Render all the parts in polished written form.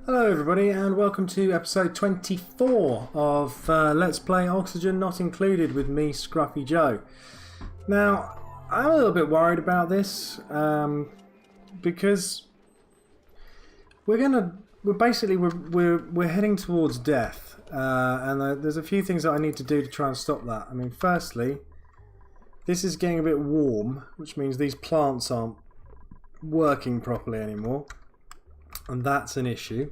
Hello everybody and welcome to episode 24 of Let's Play Oxygen Not Included with me, Scruffy Joe. Now, I'm a little bit worried about this because we're heading towards death, and there's a few things that I need to do to try and stop that. I mean, firstly, this is getting a bit warm, which means these plants aren't working properly anymore. And that's an issue.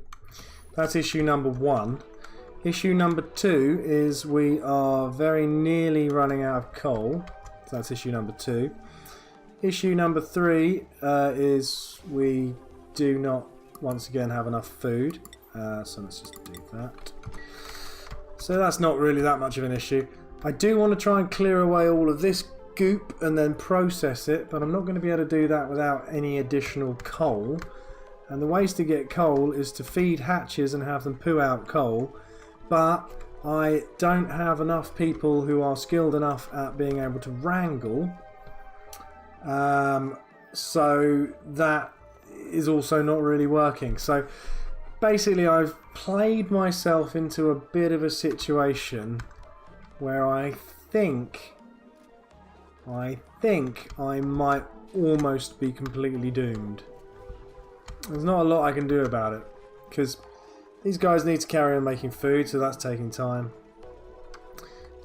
That's issue number one. Issue number two is we are very nearly running out of coal. So that's issue number two. Issue number three is we do not once again have enough food. So let's just do that. So that's not really that much of an issue. I do want to try and clear away all of this goop and then process it, but I'm not going to be able to do that without any additional coal. And the ways to get coal is to feed hatches and have them poo out coal, but I don't have enough people who are skilled enough at being able to wrangle, so that is also not really working. So basically I've played myself into a bit of a situation where I think I might almost be completely doomed. There's not a lot I can do about it, because these guys need to carry on making food, so that's taking time.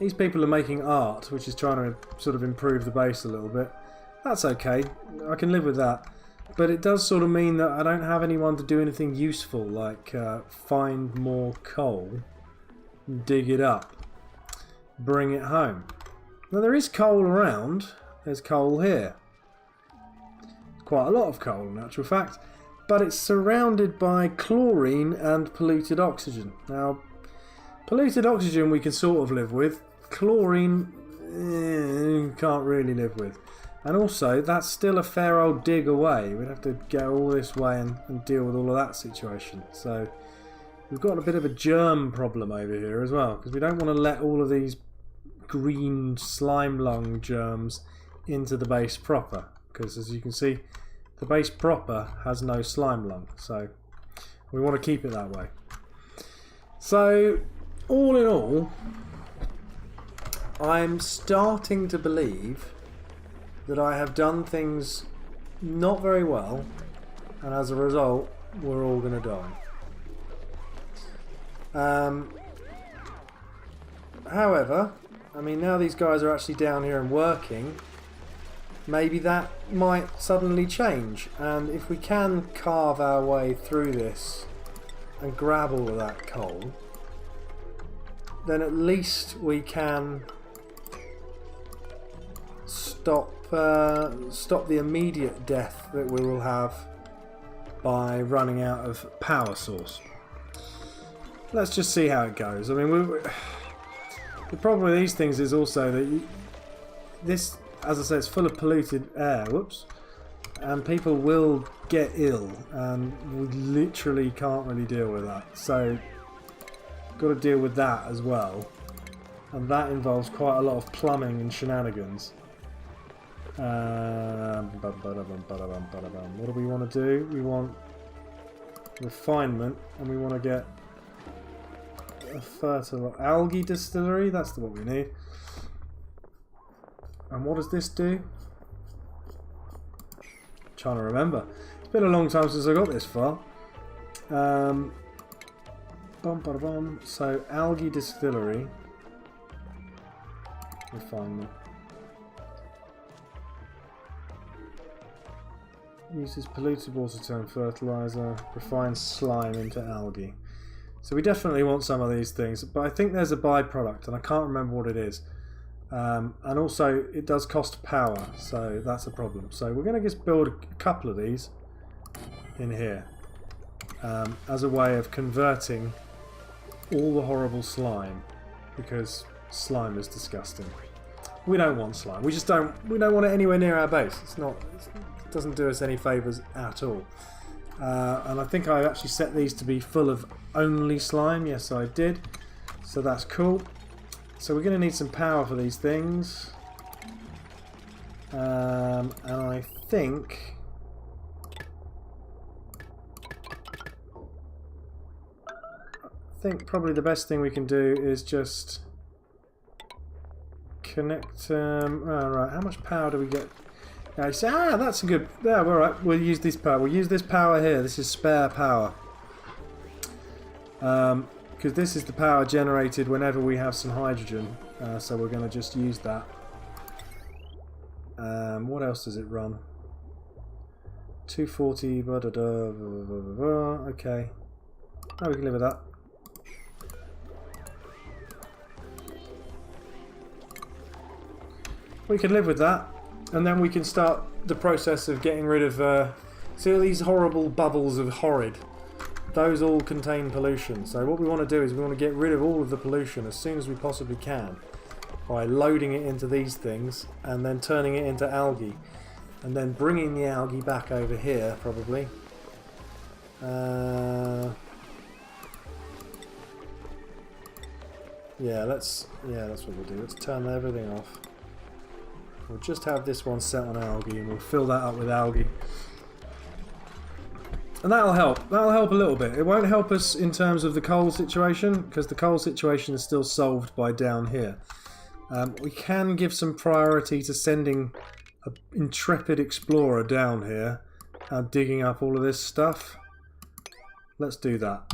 These people are making art, which is trying to sort of improve the base a little bit. That's okay, I can live with that. But it does sort of mean that I don't have anyone to do anything useful, like find more coal, dig it up, bring it home. Now there is coal around, there's coal here. Quite a lot of coal in actual fact. But it's surrounded by chlorine and polluted oxygen. Now, polluted oxygen we can sort of live with. Chlorine, can't really live with. And also, that's still a fair old dig away. We'd have to go all this way and deal with all of that situation. So, we've got a bit of a germ problem over here as well, because we don't want to let all of these green slime lung germs into the base proper. Because as you can see, the base proper has no slime lung, so we want to keep it that way. So, all in all, I'm starting to believe that I have done things not very well, and as a result, we're all going to die. However, I mean, now these guys are actually down here and working, maybe that might suddenly change, and if we can carve our way through this and grab all of that coal, then at least we can stop the immediate death that we will have by running out of power source. Let's just see how it goes. I mean, the problem with these things is also that this, as I say, it's full of polluted air, whoops, and people will get ill, and we literally can't really deal with that. So, got to deal with that as well, and that involves quite a lot of plumbing and shenanigans. What do we want to do? We want refinement, and we want to get a fertile algae distillery. That's what we need. And what does this do? Trying to remember. It's been a long time since I got this far. So algae distillery, refinement. Uses polluted water to turn fertilizer. Refines slime into algae. So we definitely want some of these things, but I think there's a byproduct, and I can't remember what it is. And also it does cost power, so that's a problem. So we're going to just build a couple of these in here as a way of converting all the horrible slime, because slime is disgusting. We don't want slime. We don't want it anywhere near our base. It doesn't do us any favours at all. And I think I actually set these to be full of only slime. Yes, I did. So that's cool. So we're going to need some power for these things. And I think think probably the best thing we can do is just connect. Oh, right, how much power do we get? That's a good. Yeah, all right. We'll use this power. We'll use this power here. This is spare power. Because this is the power generated whenever we have some hydrogen. So we're going to just use that. What else does it run? 240. Blah, blah, blah, blah, blah, blah. Okay. Oh, we can live with that. We can live with that, and then we can start the process of getting rid of. See all these horrible bubbles of horrid. Those all contain pollution. So what we want to do is we want to get rid of all of the pollution as soon as we possibly can by loading it into these things and then turning it into algae, and then bringing the algae back over here probably. Yeah, that's what we'll do. Let's turn everything off. We'll just have this one set on algae, and we'll fill that up with algae. And that'll help. That'll help a little bit. It won't help us in terms of the coal situation, because the coal situation is still solved by down here. We can give some priority to sending an intrepid explorer down here, digging up all of this stuff. Let's do that.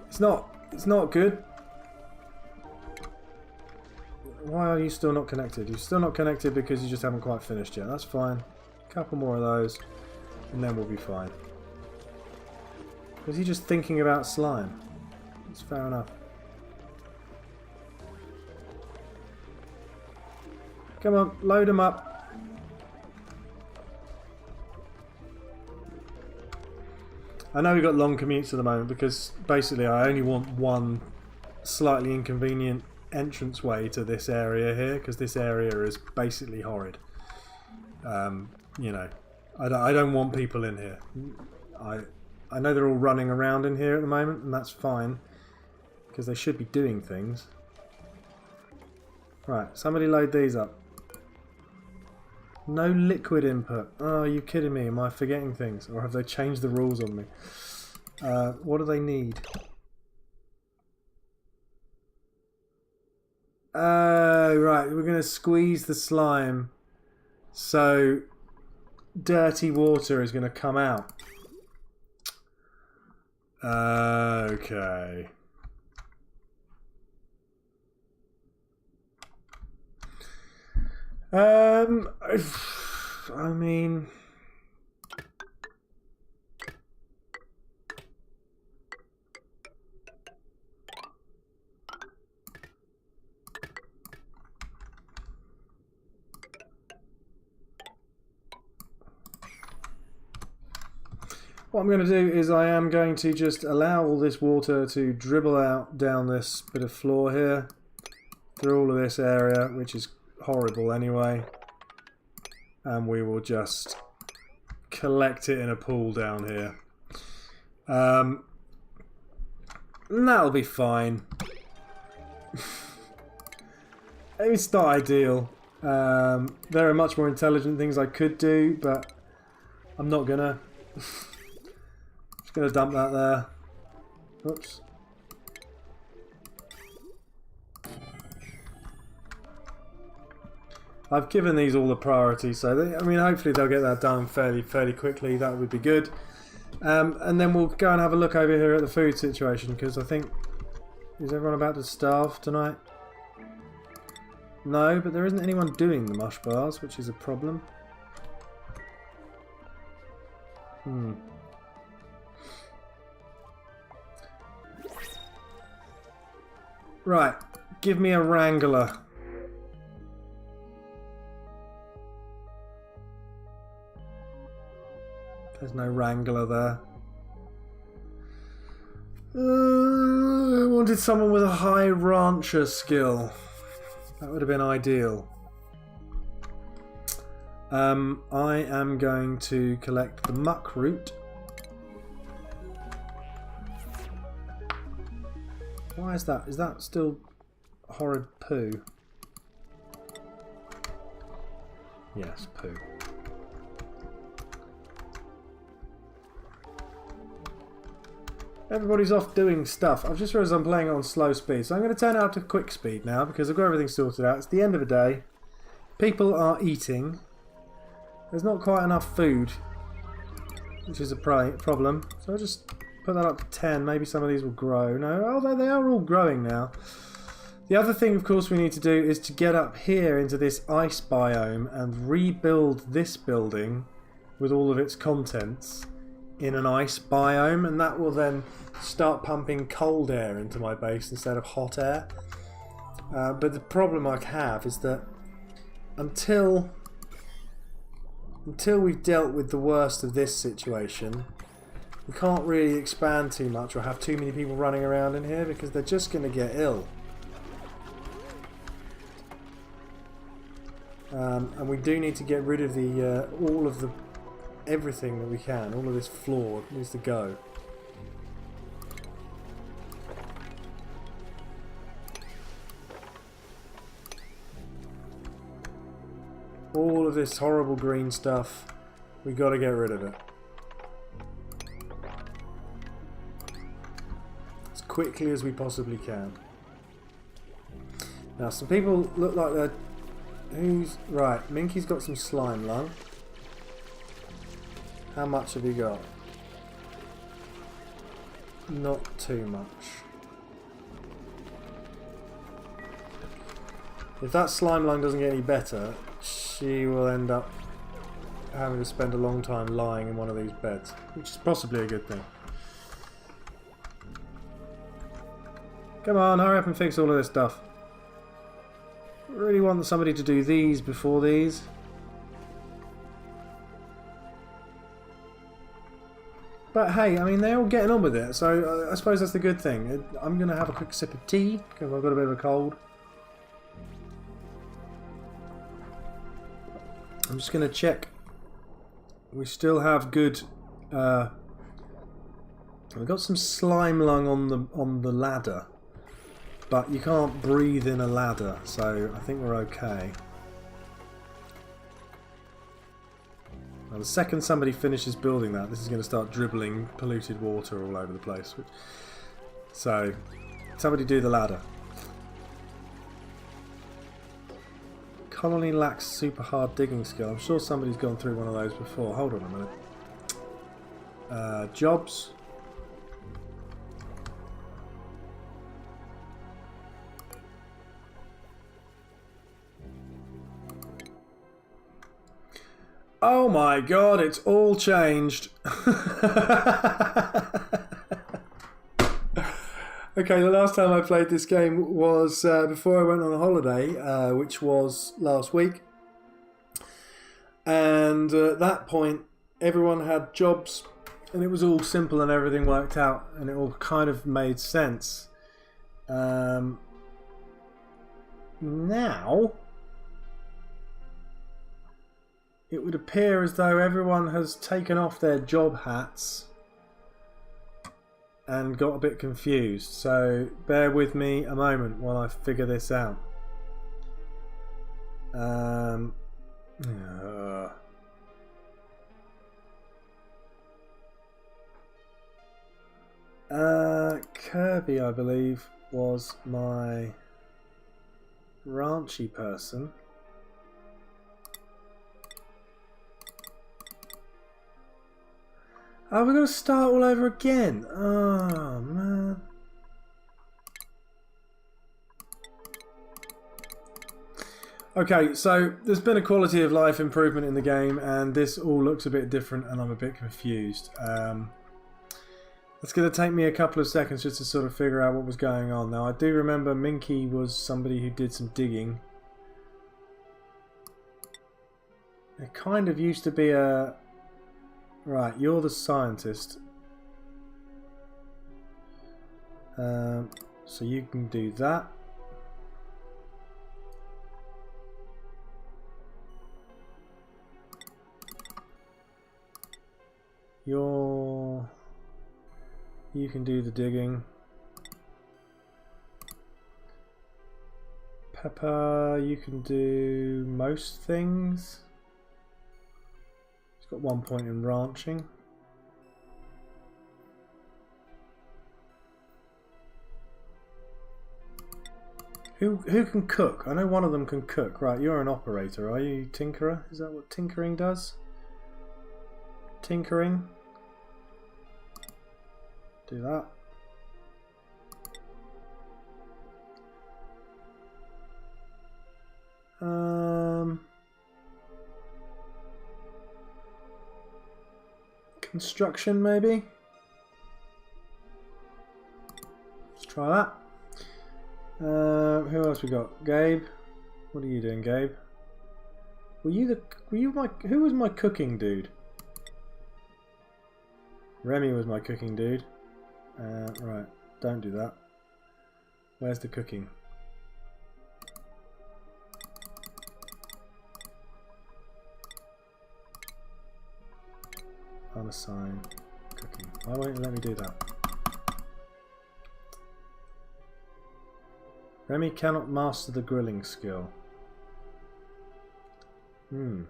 It's not good. Why are you still not connected? You're still not connected because you just haven't quite finished yet. That's fine. A couple more of those, and then we'll be fine. Was he just thinking about slime? That's fair enough. Come on, load them up. I know we've got long commutes at the moment because basically I only want one slightly inconvenient entranceway to this area here, because this area is basically horrid. You know, I don't want people in here. I know they're all running around in here at the moment, and that's fine because they should be doing things. Right, somebody load these up. No liquid input. Oh, are you kidding me? Am I forgetting things, or have they changed the rules on me? What do they need? Right, we're going to squeeze the slime so dirty water is going to come out. Okay. I mean... What I'm going to do is I am going to just allow all this water to dribble out down this bit of floor here, through all of this area, which is horrible anyway, and we will just collect it in a pool down here. And that'll be fine. It's not ideal. There are much more intelligent things I could do, but I'm not gonna. Just gonna dump that there. Oops. I've given these all the priority, so I mean, hopefully they'll get that done fairly quickly. That would be good. And then we'll go and have a look over here at the food situation, because I think, is everyone about to starve tonight? No, but there isn't anyone doing the mush bars, which is a problem. Right, give me a wrangler. There's no wrangler there. I wanted someone with a high rancher skill. That would have been ideal. I am going to collect the muck root. Why is that? Is that still horrid poo? Yes, poo. Everybody's off doing stuff. I've just realised I'm playing it on slow speed, so I'm going to turn it up to quick speed now because I've got everything sorted out. It's the end of the day. People are eating. There's not quite enough food, which is a problem. So I'll just put that up to 10. Maybe some of these will grow. No, although they are all growing now. The other thing, of course, we need to do is to get up here into this ice biome and rebuild this building with all of its contents in an ice biome, and that will then start pumping cold air into my base instead of hot air. But the problem I have is that until we've dealt with the worst of this situation, we can't really expand too much or have too many people running around in here because they're just going to get ill. And we do need to get rid of the all of the everything that we can. All of this floor needs to go. All of this horrible green stuff, we got to get rid of it as quickly as we possibly can. Now, some people look like they're... Who's... Right, Minky's got some slime lung. How much have you got? Not too much. If that slime lung doesn't get any better, she will end up having to spend a long time lying in one of these beds, which is possibly a good thing. Come on, hurry up and fix all of this stuff. I really want somebody to do these before these. But hey, I mean, they're all getting on with it, so I suppose that's the good thing. I'm going to have a quick sip of tea, because I've got a bit of a cold. I'm just going to check. We still have good... we've got some slime lung on the ladder. But you can't breathe in a ladder, so I think we're okay. Now, the second somebody finishes building that, this is going to start dribbling polluted water all over the place. So, somebody do the ladder. Colony lacks super hard digging skill. I'm sure somebody's gone through one of those before. Hold on a minute. Jobs. Oh my god, it's all changed. Okay, the last time I played this game was before I went on a holiday, which was last week. And at that point, everyone had jobs, and it was all simple and everything worked out, and it all kind of made sense. Now... it would appear as though everyone has taken off their job hats and got a bit confused. So bear with me a moment while I figure this out. Kirby, I believe, was my ranchy person. Oh, we're going to start all over again. Oh, man. Okay, so there's been a quality of life improvement in the game, and this all looks a bit different, and I'm a bit confused. It's going to take me a couple of seconds just to sort of figure out what was going on. Now, I do remember Minky was somebody who did some digging. It kind of used to be a... Right, you're the scientist. So you can do that. You can do the digging. Pepper, you can do most things. Got 1 point in ranching. Who can cook? I know one of them can cook. Right, you're an operator, are you? Tinkerer? Is that what tinkering does? Tinkering. Do that. Construction, maybe? Let's try that. Who else we got? Gabe. What are you doing, Gabe? Were you my? Who was my cooking dude? Remy was my cooking dude. Right, don't do that. Where's the cooking? Unassign cooking. Why won't you let me do that? Remy cannot master the grilling skill. Hmm.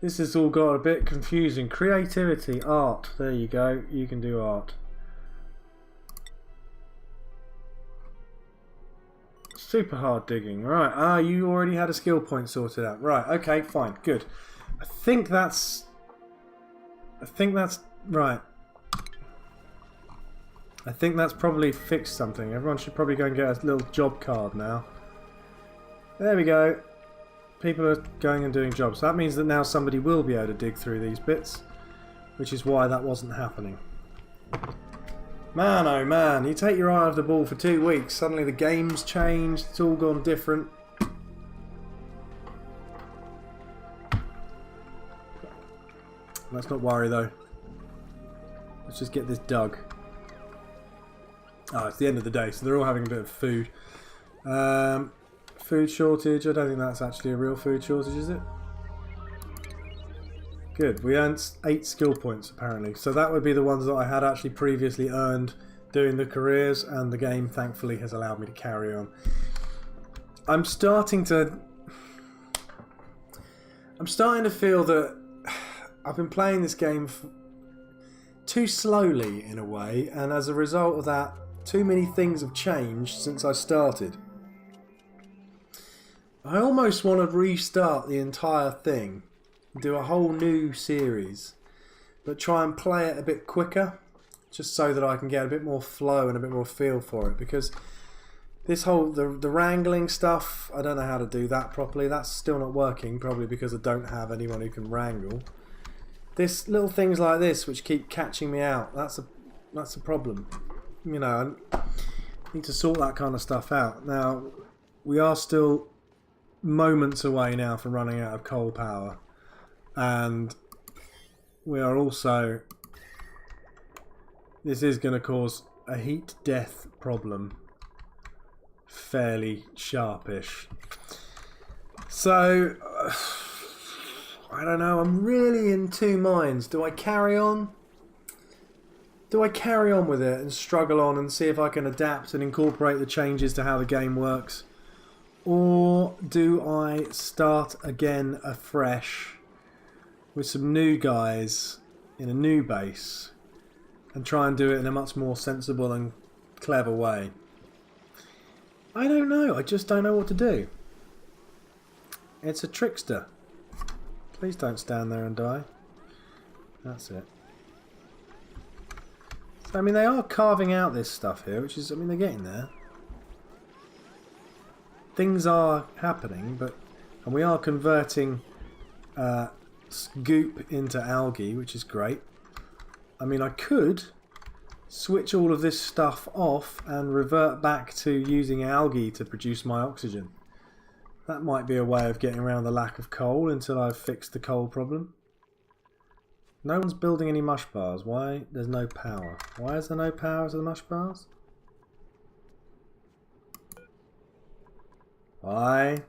This has all got a bit confusing. Creativity, art. There you go. You can do art. Super hard digging. Right. Ah, you already had a skill point sorted out. Right. Okay. Fine. Good. I think that's right. I think that's probably fixed something. Everyone should probably go and get a little job card now. There we go. People are going and doing jobs. So that means that now somebody will be able to dig through these bits, which is why that wasn't happening. Man, oh man, you take your eye off the ball for 2 weeks, suddenly the game's changed, it's all gone different. Let's not worry though. Let's just get this dug. Ah, it's the end of the day, so they're all having a bit of food. Food shortage, I don't think that's actually a real food shortage, is it? Good, we earned 8 skill points apparently. So that would be the ones that I had actually previously earned doing the careers, and the game thankfully has allowed me to carry on. I'm starting to feel that I've been playing this game too slowly in a way, and as a result of that, too many things have changed since I started. I almost want to restart the entire thing, do a whole new series, but try and play it a bit quicker, just so that I can get a bit more flow and a bit more feel for it. Because this whole the wrangling stuff, I don't know how to do that properly. That's still not working, probably because I don't have anyone who can wrangle. This little things like this, which keep catching me out, that's a problem. You know, I need to sort that kind of stuff out. Now, we are still moments away now from running out of coal power, and we are also, this is going to cause a heat death problem fairly sharpish. So I don't know, I'm really in two minds. Do I carry on? Do I carry on with it and struggle on and see if I can adapt and incorporate the changes to how the game works? Or do I start again afresh with some new guys in a new base and try and do it in a much more sensible and clever way? I don't know. I just don't know what to do. It's a trickster. Please don't stand there and die. That's it. So, I mean, they are carving out this stuff here, which is, I mean, they're getting there. Things are happening, and we are converting goop into algae, which is great. I mean, I could switch all of this stuff off and revert back to using algae to produce my oxygen. That might be a way of getting around the lack of coal until I've fixed the coal problem. No one's building any mush bars. Why? There's no power. Why is there no power to the mush bars? Why?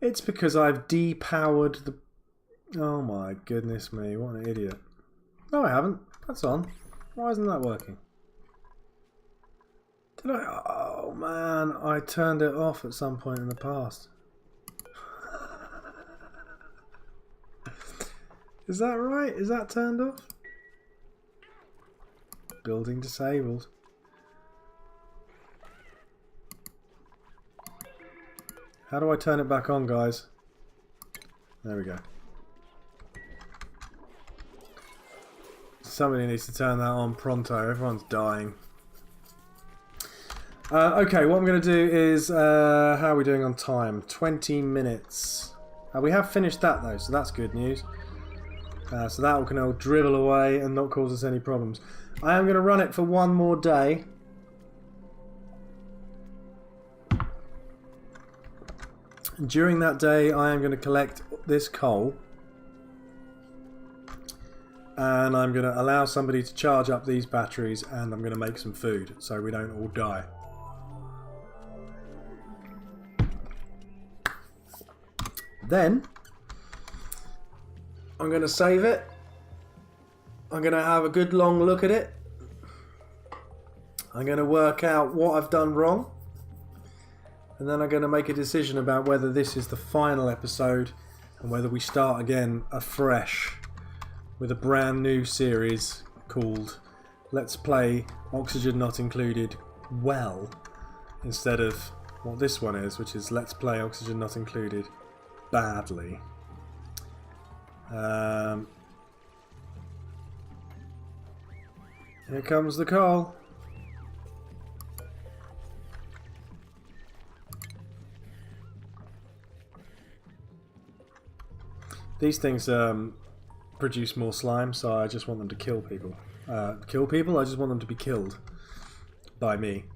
It's because I've depowered the... Oh my goodness me, what an idiot. No, I haven't. That's on. Why isn't that working? Did I? Oh man, I turned it off at some point in the past. Is that right? Is that turned off? Building disabled. How do I turn it back on, guys? There we go. Somebody needs to turn that on pronto. Everyone's dying. Okay, what I'm going to do is... how are we doing on time? 20 minutes. We have finished that, though, so that's good news. So that can all dribble away and not cause us any problems. I am going to run it for one more day. During that day, I am going to collect this coal. And I'm going to allow somebody to charge up these batteries, and I'm going to make some food so we don't all die. Then, I'm going to save it. I'm going to have a good long look at it. I'm going to work out what I've done wrong. And then I'm going to make a decision about whether this is the final episode and whether we start again afresh with a brand new series called Let's Play Oxygen Not Included Well, instead of what this one is, which is Let's Play Oxygen Not Included Badly. Here comes the coal. These things produce more slime, so I just want them to kill people. Kill people? I just want them to be killed by me.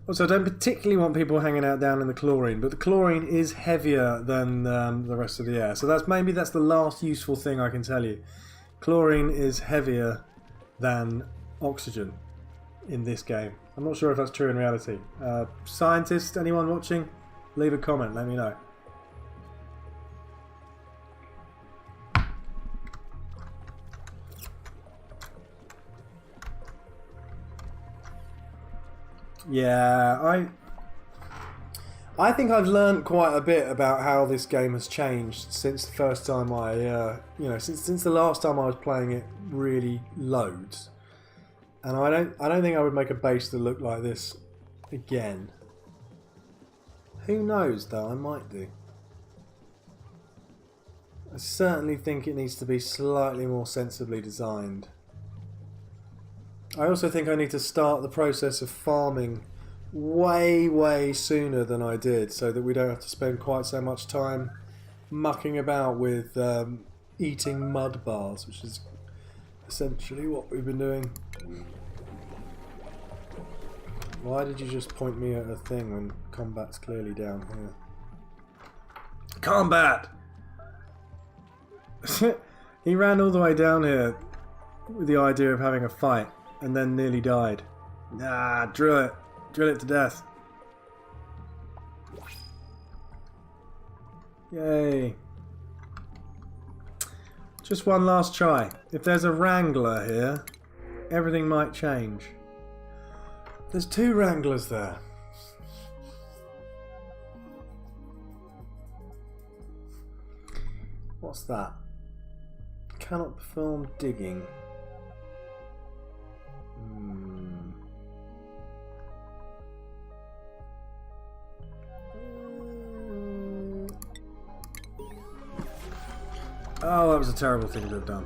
Also, I don't particularly want people hanging out down in the chlorine, but the chlorine is heavier than the rest of the air. So maybe that's the last useful thing I can tell you. Chlorine is heavier than oxygen in this game. I'm not sure if that's true in reality. Scientists, anyone watching? Leave a comment, let me know. Yeah, I think I've learned quite a bit about how this game has changed since the first time since the last time I was playing it really loads. And I don't think I would make a base that looked like this again. Who knows though, I might do. I certainly think it needs to be slightly more sensibly designed. I also think I need to start the process of farming way sooner than I did, so that we don't have to spend quite so much time mucking about with eating mud bars, which is essentially what we've been doing. Why did you just point me at a thing when combat's clearly down here? Combat! He ran all the way down here with the idea of having a fight and then nearly died. Nah, drill it. Drill it to death. Yay. Just one last try. If there's a wrangler here, everything might change. There's two wranglers there. What's that? Cannot perform digging. Oh, that was a terrible thing to have done.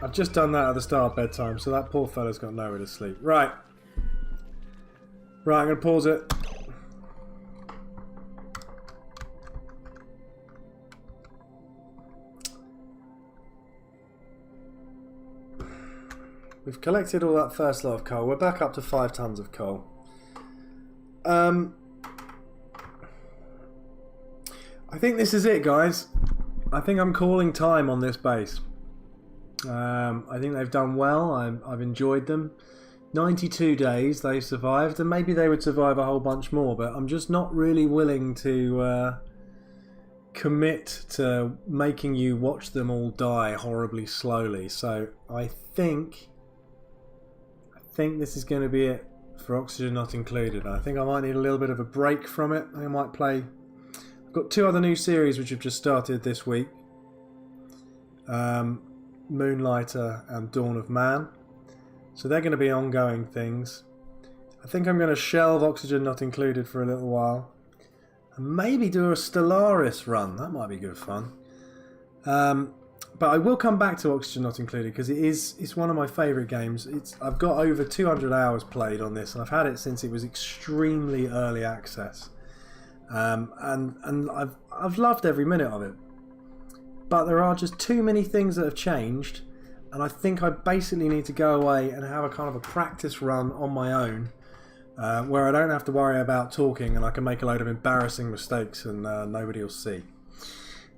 I've just done that at the start of bedtime, so that poor fella's got nowhere to sleep. Right. Right, I'm going to pause it. We've collected all that first lot of coal. We're back up to 5 tons of coal. I think this is it, guys. I think I'm calling time on this base. I think they've done well. I've enjoyed them. 92 days they survived, and maybe they would survive a whole bunch more, but I'm just not really willing to commit to making you watch them all die horribly slowly. So I think this is going to be it for Oxygen Not Included. I think I might need a little bit of a break from it. I might play... I've got 2 other new series which have just started this week. Moonlighter and Dawn of Man. So they're going to be ongoing things. I think I'm going to shelve Oxygen Not Included for a little while. And maybe do a Stellaris run. That might be good fun. But I will come back to Oxygen Not Included because it's one of my favourite games. I've got over 200 hours played on this, and I've had it since it was extremely early access. And I've loved every minute of it. But there are just too many things that have changed, and I think I basically need to go away and have a kind of a practice run on my own, where I don't have to worry about talking and I can make a load of embarrassing mistakes and nobody will see.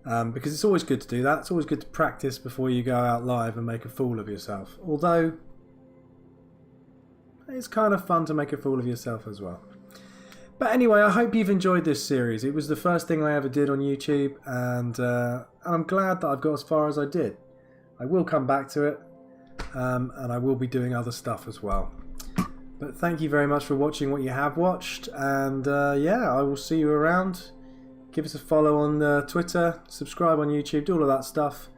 Because it's always good to do that. It's always good to practice before you go out live and make a fool of yourself. Although, it's kind of fun to make a fool of yourself as well. But anyway, I hope you've enjoyed this series. It was the first thing I ever did on YouTube, and I'm glad that I've got as far as I did. I will come back to it, and I will be doing other stuff as well. But thank you very much for watching what you have watched, and yeah, I will see you around. Give us a follow on Twitter, subscribe on YouTube, do all of that stuff.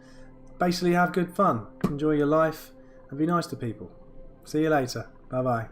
Basically have good fun, enjoy your life, and be nice to people. See you later. Bye bye.